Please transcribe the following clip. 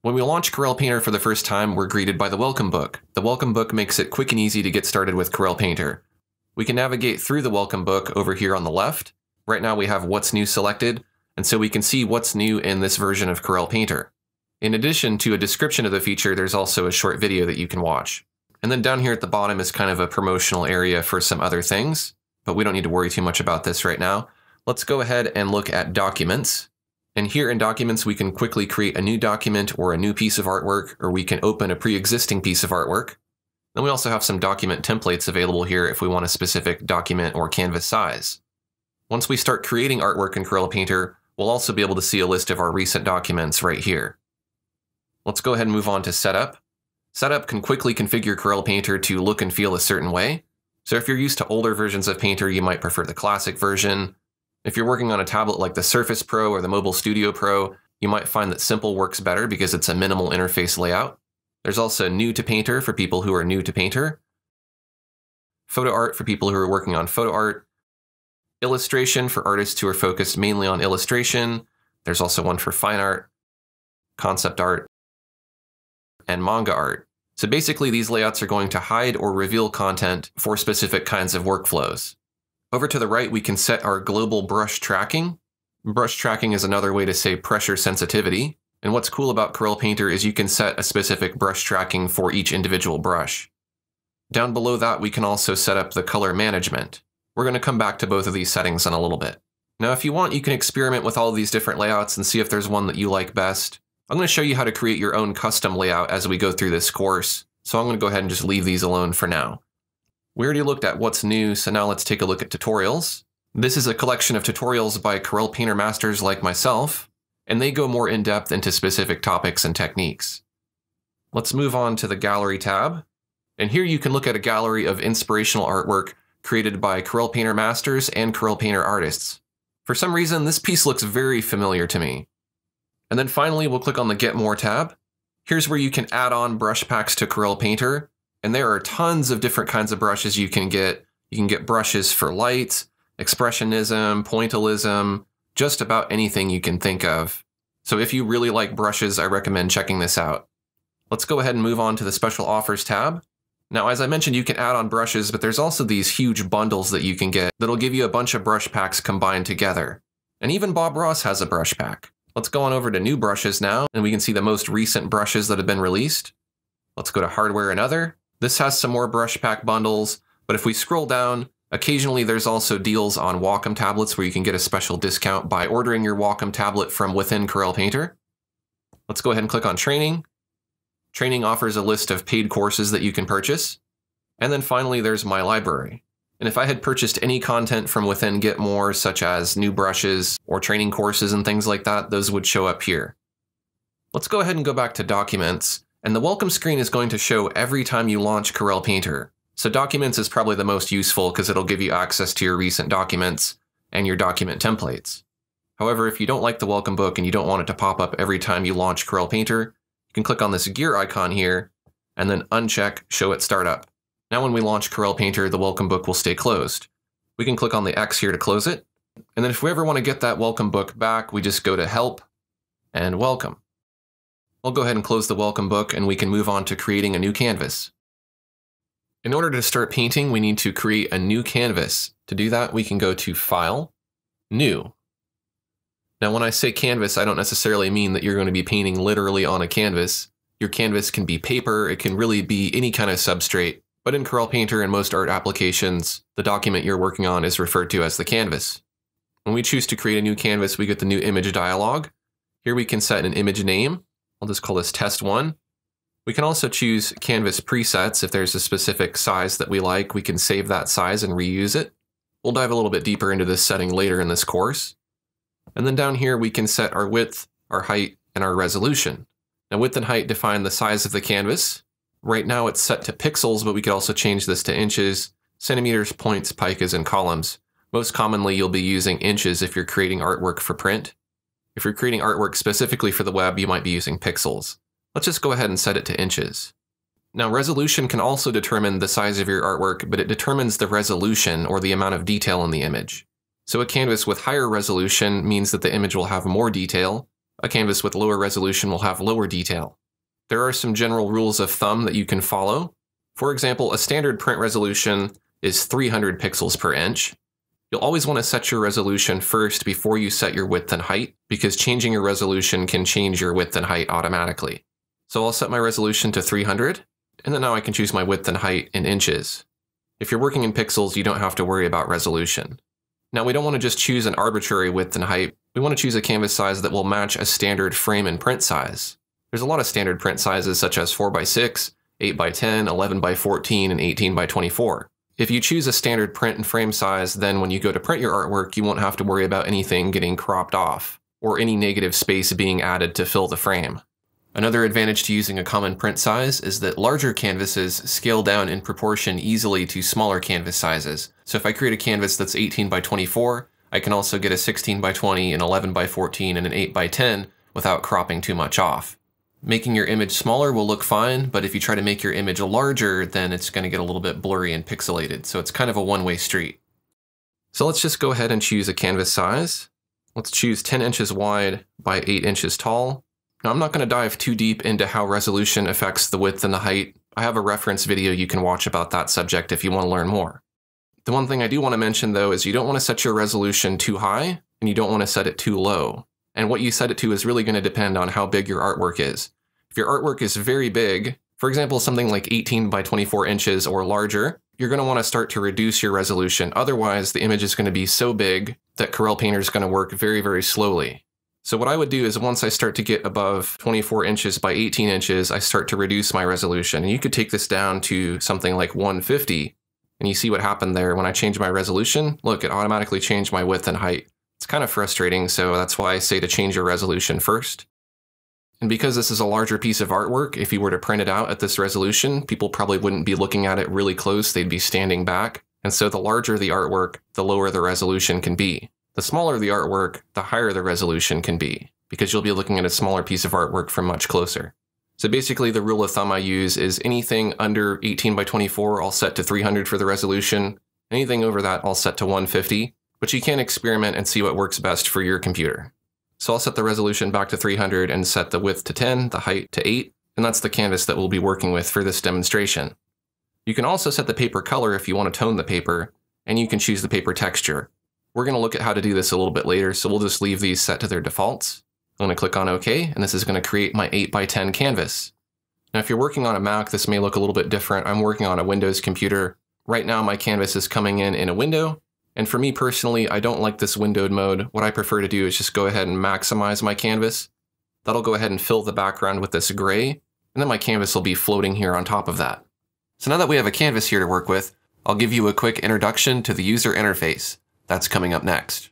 When we launch Corel Painter for the first time, we're greeted by the welcome book. The welcome book makes it quick and easy to get started with Corel Painter. We can navigate through the welcome book over here on the left. Right now we have what's new selected, and so we can see what's new in this version of Corel Painter. In addition to a description of the feature, there's also a short video that you can watch. And then down here at the bottom is kind of a promotional area for some other things, but we don't need to worry too much about this right now. Let's go ahead and look at documents. And here in documents, we can quickly create a new document or a new piece of artwork, or we can open a pre-existing piece of artwork. Then we also have some document templates available here if we want a specific document or canvas size. Once we start creating artwork in Corel Painter, we'll also be able to see a list of our recent documents right here. Let's go ahead and move on to Setup. Setup can quickly configure Corel Painter to look and feel a certain way. So if you're used to older versions of Painter, you might prefer the classic version. If you're working on a tablet like the Surface Pro or the Mobile Studio Pro, you might find that Simple works better because it's a minimal interface layout. There's also New to Painter for people who are new to Painter. Photo Art for people who are working on photo art. Illustration for artists who are focused mainly on illustration. There's also one for fine art, concept art, and manga art. So basically these layouts are going to hide or reveal content for specific kinds of workflows. Over to the right, we can set our global brush tracking. Brush tracking is another way to say pressure sensitivity. And what's cool about Corel Painter is you can set a specific brush tracking for each individual brush. Down below that, we can also set up the color management. We're going to come back to both of these settings in a little bit. Now, if you want, you can experiment with all of these different layouts and see if there's one that you like best. I'm going to show you how to create your own custom layout as we go through this course. So I'm going to go ahead and just leave these alone for now. We already looked at what's new, so now let's take a look at tutorials. This is a collection of tutorials by Corel Painter masters like myself, and they go more in depth into specific topics and techniques. Let's move on to the Gallery tab. And here you can look at a gallery of inspirational artwork created by Corel Painter masters and Corel Painter artists. For some reason, this piece looks very familiar to me. And then finally, we'll click on the Get More tab. Here's where you can add on brush packs to Corel Painter. And there are tons of different kinds of brushes you can get. You can get brushes for light, expressionism, pointillism, just about anything you can think of. So if you really like brushes, I recommend checking this out. Let's go ahead and move on to the Special Offers tab. Now, as I mentioned, you can add on brushes, but there's also these huge bundles that you can get that'll give you a bunch of brush packs combined together. And even Bob Ross has a brush pack. Let's go on over to New Brushes now, and we can see the most recent brushes that have been released. Let's go to Hardware and Other. This has some more brush pack bundles, but if we scroll down, occasionally there's also deals on Wacom tablets where you can get a special discount by ordering your Wacom tablet from within Corel Painter. Let's go ahead and click on Training. Training offers a list of paid courses that you can purchase. And then finally, there's My Library. And if I had purchased any content from within Get More, such as new brushes or training courses and things like that, those would show up here. Let's go ahead and go back to Documents. And the welcome screen is going to show every time you launch Corel Painter. So Documents is probably the most useful because it'll give you access to your recent documents and your document templates. However, if you don't like the welcome book and you don't want it to pop up every time you launch Corel Painter, you can click on this gear icon here and then uncheck Show at Startup. Now when we launch Corel Painter, the welcome book will stay closed. We can click on the X here to close it. And then if we ever want to get that welcome book back, we just go to Help and Welcome. I'll go ahead and close the welcome book and we can move on to creating a new canvas. In order to start painting, we need to create a new canvas. To do that, we can go to File, New. Now, when I say canvas, I don't necessarily mean that you're going to be painting literally on a canvas. Your canvas can be paper, it can really be any kind of substrate, but in Corel Painter and most art applications, the document you're working on is referred to as the canvas. When we choose to create a new canvas, we get the new image dialog. Here we can set an image name. I'll just call this Test 1. We can also choose canvas presets. If there's a specific size that we like, we can save that size and reuse it. We'll dive a little bit deeper into this setting later in this course. And then down here, we can set our width, our height, and our resolution. Now, width and height define the size of the canvas. Right now it's set to pixels, but we could also change this to inches, centimeters, points, picas, and columns. Most commonly, you'll be using inches if you're creating artwork for print. If you're creating artwork specifically for the web, you might be using pixels. Let's just go ahead and set it to inches. Now, resolution can also determine the size of your artwork, but it determines the resolution or the amount of detail in the image. So a canvas with higher resolution means that the image will have more detail, A canvas with lower resolution will have lower detail. There are some general rules of thumb that you can follow. For example, a standard print resolution is 300 pixels per inch. You'll always want to set your resolution first before you set your width and height, because changing your resolution can change your width and height automatically. So I'll set my resolution to 300, and then now I can choose my width and height in inches. If you're working in pixels, you don't have to worry about resolution. Now we don't want to just choose an arbitrary width and height. We want to choose a canvas size that will match a standard frame and print size. There's a lot of standard print sizes such as 4x6, 8x10, 11x14, and 18x24. If you choose a standard print and frame size, then when you go to print your artwork, you won't have to worry about anything getting cropped off, or any negative space being added to fill the frame. Another advantage to using a common print size is that larger canvases scale down in proportion easily to smaller canvas sizes. So if I create a canvas that's 18x24, I can also get a 16x20, an 11x14, and an 8x10 without cropping too much off. Making your image smaller will look fine, but if you try to make your image larger, then it's going to get a little bit blurry and pixelated, so it's kind of a one-way street. So let's just go ahead and choose a canvas size. Let's choose 10 inches wide by 8 inches tall. Now I'm not going to dive too deep into how resolution affects the width and the height. I have a reference video you can watch about that subject if you want to learn more. The one thing I do want to mention though is you don't want to set your resolution too high, and you don't want to set it too low. And what you set it to is really going to depend on how big your artwork is. If your artwork is very big, for example, something like 18x24 inches or larger, you're going to want to start to reduce your resolution. Otherwise, the image is going to be so big that Corel Painter is going to work very, very slowly. So what I would do is once I start to get above 24 inches by 18 inches, I start to reduce my resolution. And you could take this down to something like 150, and you see what happened there when I changed my resolution. Look, it automatically changed my width and height. It's kind of frustrating, so that's why I say to change your resolution first. And because this is a larger piece of artwork, if you were to print it out at this resolution, people probably wouldn't be looking at it really close, they'd be standing back. And so the larger the artwork, the lower the resolution can be. The smaller the artwork, the higher the resolution can be, because you'll be looking at a smaller piece of artwork from much closer. So basically the rule of thumb I use is anything under 18x24 I'll set to 300 for the resolution. Anything over that I'll set to 150. But you can experiment and see what works best for your computer. So I'll set the resolution back to 300 and set the width to 10, the height to 8, and that's the canvas that we'll be working with for this demonstration. You can also set the paper color if you want to tone the paper, and you can choose the paper texture. We're going to look at how to do this a little bit later, so we'll just leave these set to their defaults. I'm going to click on OK, and this is going to create my 8x10 canvas. Now if you're working on a Mac, this may look a little bit different. I'm working on a Windows computer. Right now my canvas is coming in a window. And for me personally, I don't like this windowed mode. What I prefer to do is just go ahead and maximize my canvas. That'll go ahead and fill the background with this gray, and then my canvas will be floating here on top of that. So now that we have a canvas here to work with, I'll give you a quick introduction to the user interface. That's coming up next.